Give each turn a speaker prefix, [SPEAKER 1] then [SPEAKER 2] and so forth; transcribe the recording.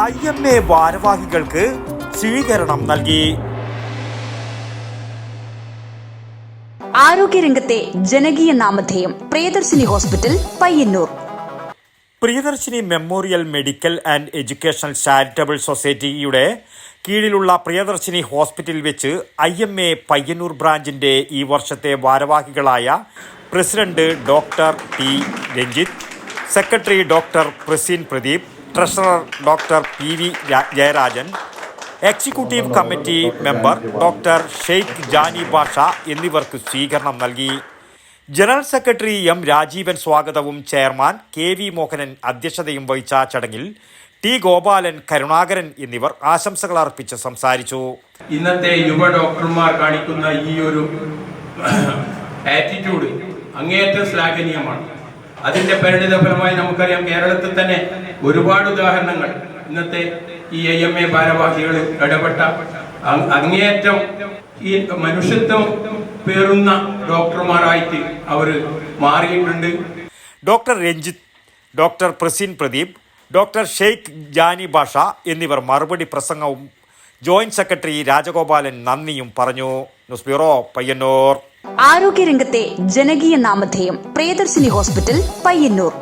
[SPEAKER 1] IMA ഭാരവാഹികൾക്ക് സ്വീകരണം നൽകി.
[SPEAKER 2] ആരോഗ്യരംഗത്തെ ജനകീയ നാമധേയം Priyadarshini hospital Payyanur.
[SPEAKER 1] Priyadarshini memorial medical and educational charitable സൊസൈറ്റിയുടെ കീഴിലുള്ള പ്രിയദർശിനി ഹോസ്പിറ്റലിൽ വെച്ച് IMA പയ്യന്നൂർ ബ്രാഞ്ചിന്റെ ഈ വർഷത്തെ ഭാരവാഹികളായ president doctor T. Ranjith, secretary doctor Praseen Pradeep, treasurer doctor PV Jayarajan, executive committee member doctor Sheikh Jani Basha എന്നിവർക്ക് സ്വീകരണം നൽകി. General secretary M. രാജീവൻ സ്വാഗതവും ചെയർമാൻ KV മോഹനൻ അധ്യക്ഷതയും വഹിച്ച ചടങ്ങിൽ T. ഗോപാലൻ, കരുണാകരൻ എന്നിവർ ആശംസകൾ അർപ്പിച്ച് സംസാരിച്ചു.
[SPEAKER 3] ഇന്നത്തെ യുവ ഡോക്ടർമാർ കാണിക്കുന്ന ഈ ഒരു ആറ്റിറ്റ്യൂഡ് അങ്ങേയറ്റം ശ്ലാഘനീയമാണ്. അതിന്റെ പരിണിത ഫലമായി നമുക്കറിയാം, കേരളത്തിൽ തന്നെ ഒരുപാട് ഉദാഹരണങ്ങൾ ഇന്നത്തെ ഈ IMA ഭാരവാഹികൾ ഇടപെട്ട അങ്ങേയറ്റം ഈ മനുഷ്യത്വം പേറുന്ന ഡോക്ടർമാരായിട്ട് അവർ മാറിയിട്ടുണ്ട്.
[SPEAKER 1] Doctor Ranjith, doctor Praseen Pradeep, doctor Sheikh Jani Basha എന്നിവർ മറുപടി പ്രസംഗവും ജോയിന്റ് സെക്രട്ടറി രാജഗോപാലൻ നന്ദിയും പറഞ്ഞു. News bureau, Payyanur.
[SPEAKER 2] ആരോഗ്യരംഗത്തെ ജനകീയ നാമധേയം പ്രിയദർശിനി ഹോസ്പിറ്റൽ പയ്യന്നൂർ.